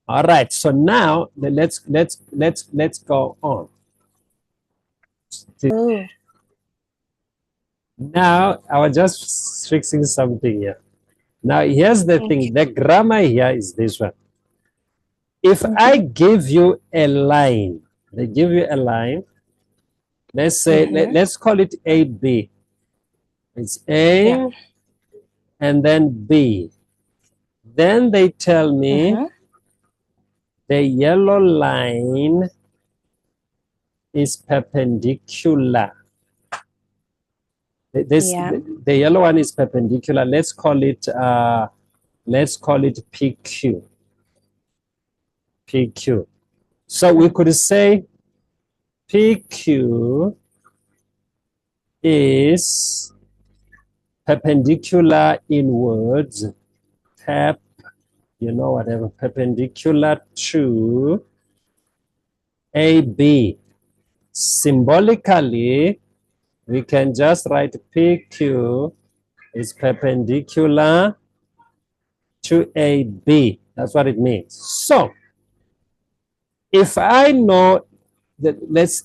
All right. So now let's go on. Oh. Now I was just fixing something here. Now here's the Okay. thing. The grammar here is this one. If I give you a line, they give you a line. Let's say let's call it AB. It's A Yeah. and then B. Then they tell me the yellow line is perpendicular. The yellow one is perpendicular. Let's call it PQ. PQ. So we could say PQ is perpendicular inwards, whatever, perpendicular to AB. Symbolically, we can just write PQ is perpendicular to AB. That's what it means. So, if I know that, let's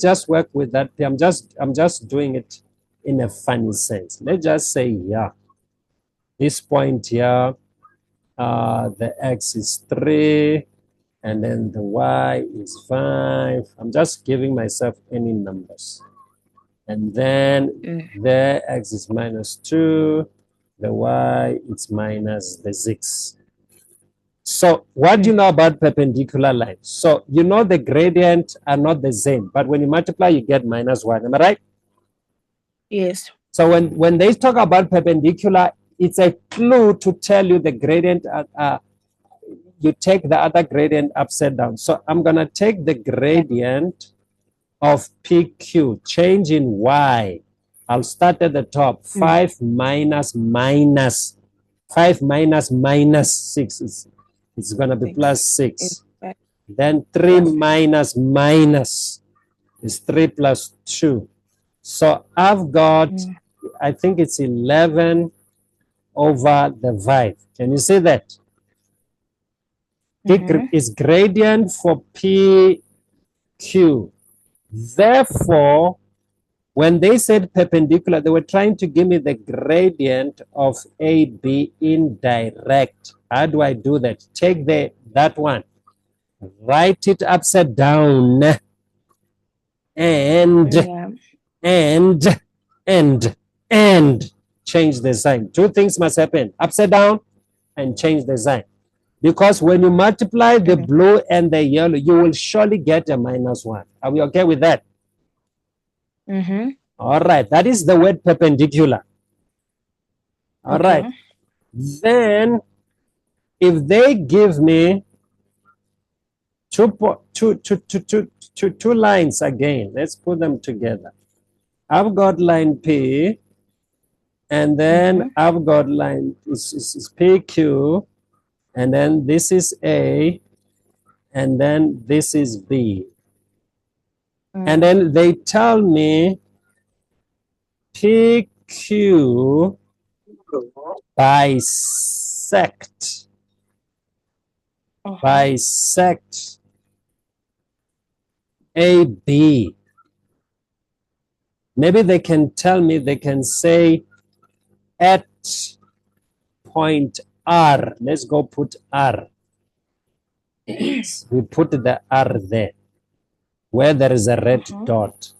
just work with that. I'm just doing it in a funny sense. Let's just say, yeah, this point here, the x is 3, and then the y is 5. I'm just giving myself any numbers. And then the x is -2, the y is minus the 6. So what do you know about perpendicular lines? So you know the gradient are not the same, but when you multiply, you get -1. Am I right? Yes. So when they talk about perpendicular, it's a clue to tell you the gradient. You take the other gradient upside down. So I'm going to take the gradient of PQ, change in y. I'll start at the top. 5 minus 6 is going to be plus 6. Then 3 minus is 3 plus 2. So I've got, I think it's 11 over the 5. Can you see that? It's gradient for PQ. Therefore, when they said perpendicular, they were trying to give me the gradient of AB indirect. How do I do that? Take that one, write it upside down, and change the sign. Two things must happen: upside down and change the sign. Because when you multiply the blue and the yellow, you will surely get a -1. Are we okay with that? All right, that is the word perpendicular. All right. Then, if they give me two lines again, let's put them together. I've got line P, and then I've got line is PQ, and then this is A, and then this is B. And then they tell me PQ bisect AB. Maybe they can tell me, they can say at point R, let's go put R. We put the R there, where there is a red dot.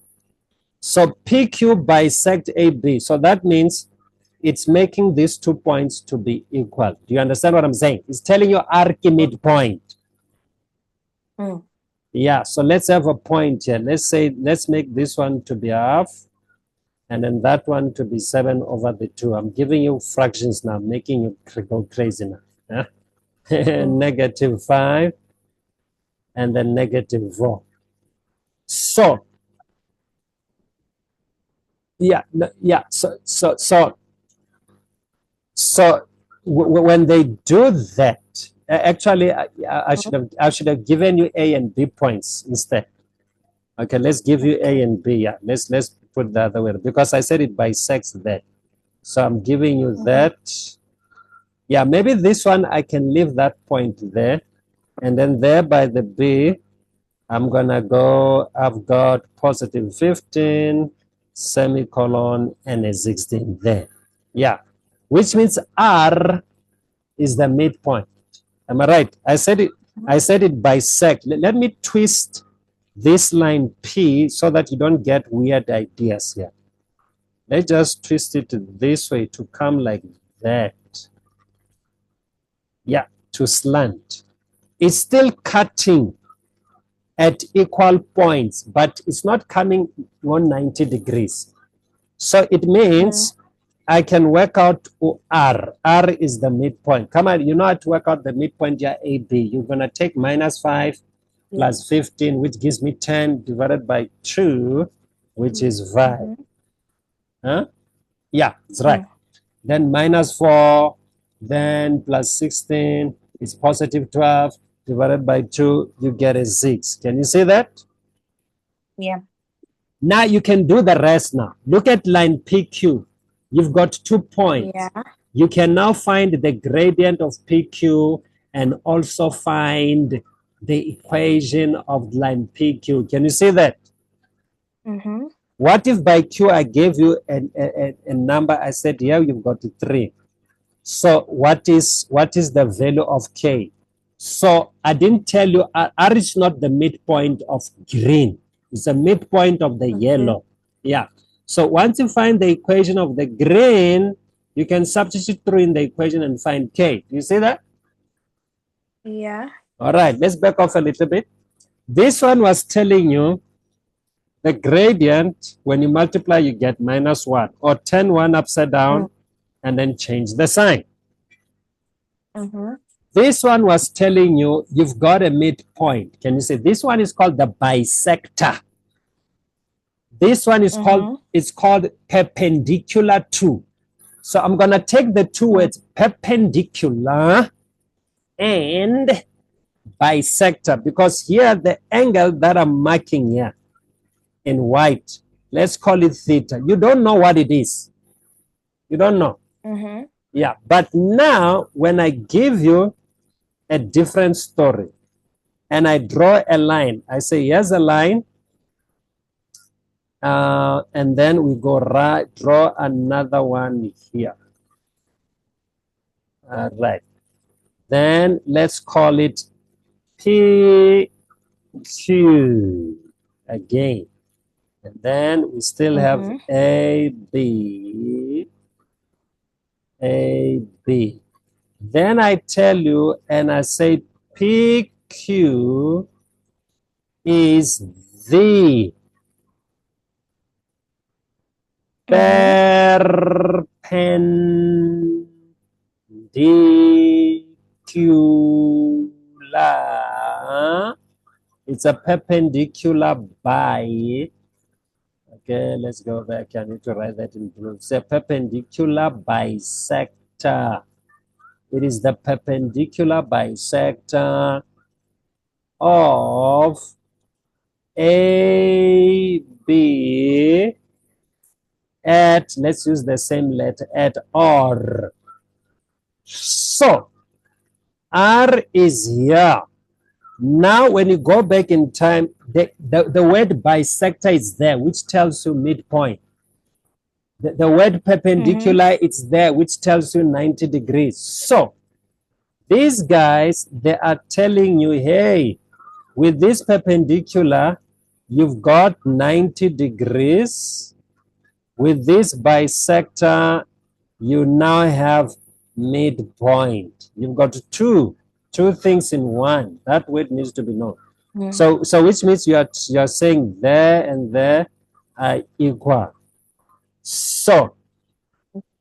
So PQ bisect AB. So that means it's making these 2 points to be equal. Do you understand what I'm saying? It's telling you Archimedes point. Yeah, so let's have a point here. Let's make this one to be half, and then that one to be 7 over the 2. I'm giving you fractions now, making you go crazy now. Yeah? -5 and then -4. So, so when they do that, actually, I should have given you A and B points instead. Okay, let's give you A and B. Yeah, let's put the other way, because I said it bisects that. So I'm giving you that. Yeah, maybe this one I can leave that point there, And then there by the B, I'm gonna go, I've got positive 15, semicolon, and a 16 there. Yeah, which means R is the midpoint. Am I right? I said it bisect. Let me twist this line P so that you don't get weird ideas here. Let's just twist it this way to come like that. Yeah, to slant. It's still cutting at equal points, but it's not coming 190 degrees. So it means I can work out R. R is the midpoint. Come on, you know how to work out the midpoint here, AB. You're going to take minus 5 plus 15, which gives me 10 divided by 2, which is 5. Huh? Yeah, that's right. Then minus 4, then plus 16 is positive 12 divided by 2, you get a 6. Can you see that? Yeah. Now you can do the rest now. Look at line PQ. You've got 2 points. Yeah. You can now find the gradient of PQ and also find the equation of line PQ. Can you see that? What if by Q I gave you a number? I said, yeah, you've got 3. So what is the value of K? So I didn't tell you, R is not the midpoint of green. It's the midpoint of the yellow. Yeah. So once you find the equation of the green, you can substitute through in the equation and find K. Do you see that? Yeah. All right, let's back off a little bit. This one was telling you the gradient, when you multiply, you get minus 1, or turn 1 upside down and then change the sign. This one was telling you you've got a midpoint. Can you see? This one is called the bisector. This one is called perpendicular to. So I'm going to take the two words perpendicular and bisector, because here the angle that I'm marking here in white, let's call it theta. You don't know what it is. You don't know. Yeah, but now when I give you a different story and I draw a line, I say, here's a line, and then we go draw another one here. All right. Then let's call it PQ again. And then we still have AB. Then I tell you, and I say PQ is the perpendicular. It's a perpendicular by. Okay, let's go back. I need to write that in blue. It's a perpendicular bisector. It is the perpendicular bisector of AB at, let's use the same letter, at R. So, R is here. Now, when you go back in time, the word bisector is there, which tells you midpoint. The word perpendicular is there, which tells you 90 degrees. So, these guys, they are telling you, hey, with this perpendicular, you've got 90 degrees. With this bisector, you now have midpoint. You've got two things in one. That word needs to be known. So which means you are saying there and there are equal. So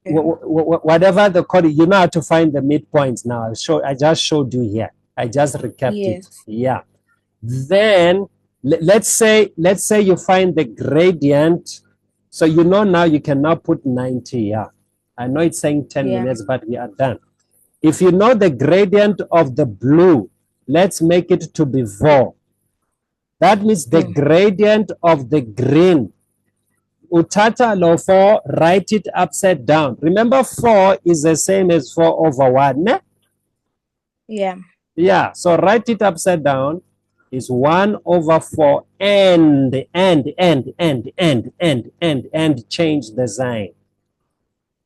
whatever the code, you know how to find the midpoints now. I just showed you here. I just recapped it. Yeah. Then let's say you find the gradient. So you know now you can now put 90 here. I know it's saying 10 minutes, but we are done. If you know the gradient of the blue, let's make it to be 4. That means the gradient of the green. Utata lo 4, write it upside down. Remember 4 is the same as 4 over 1. Ne? Yeah. Yeah, so write it upside down. Is 1 over 4 and change the sign.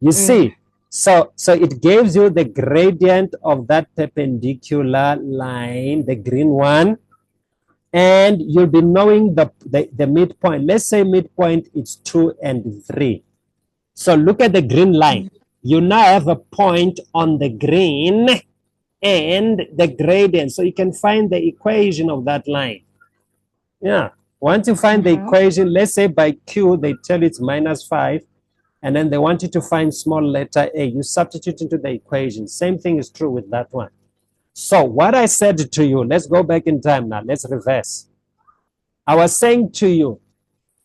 You see, so it gives you the gradient of that perpendicular line, the green one, and you'll be knowing the midpoint. Let's say midpoint is 2 and 3. So look at the green line. You now have a point on the green and the gradient. So you can find the equation of that line. Yeah. Once you find the equation, let's say by Q, they tell you it's -5, and then they want you to find small letter a. You substitute into the equation. Same thing is true with that one. So what I said to you, let's go back in time now. Let's reverse. I was saying to you,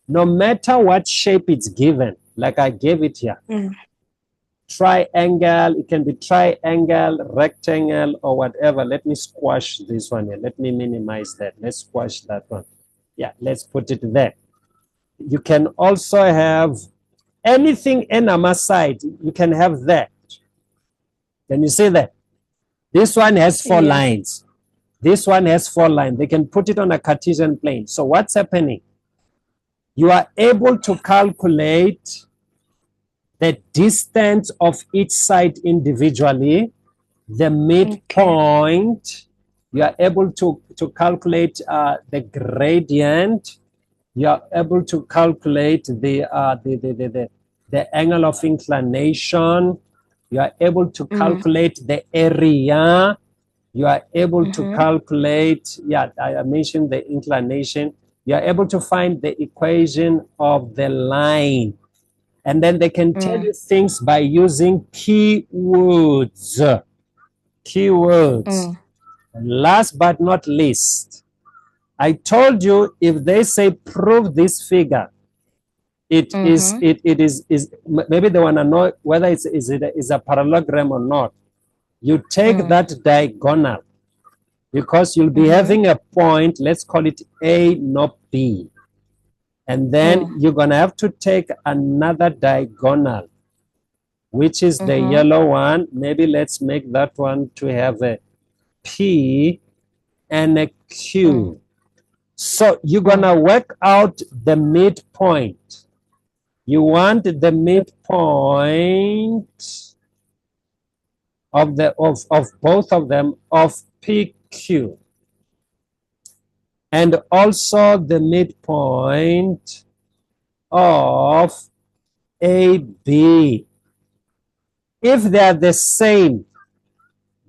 no matter what shape it's given, like I gave it here, triangle, it can be triangle, rectangle, or whatever. Let me squash this one here. Let me minimize that. Let's squash that one. Yeah, let's put it there. You can also have anything enema side, you can have that. Can you see that? This one has 4 lines. This one has 4 lines. They can put it on a Cartesian plane. So what's happening? You are able to calculate the distance of each side individually, the midpoint. You are able to calculate the gradient. You are able to calculate the angle of inclination. You are able to calculate the area. You are able to calculate, I mentioned the inclination. You are able to find the equation of the line. And then they can tell you things by using keywords. Keywords. Last but not least, I told you if they say prove this figure, it is maybe they want to know whether it is a parallelogram or not. You take that diagonal because you'll be having a point, let's call it A, not B. And then you're going to have to take another diagonal, which is the yellow one. Maybe let's make that one to have a P and a Q. So you're going to work out the midpoint. You want the midpoint of both of them of PQ. And also the midpoint of AB. If they are the same,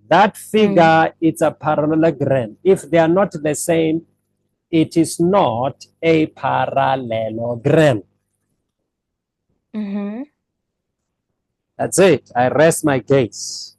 that figure it's a parallelogram. If they are not the same, it is not a parallelogram. That's it. I rest my case.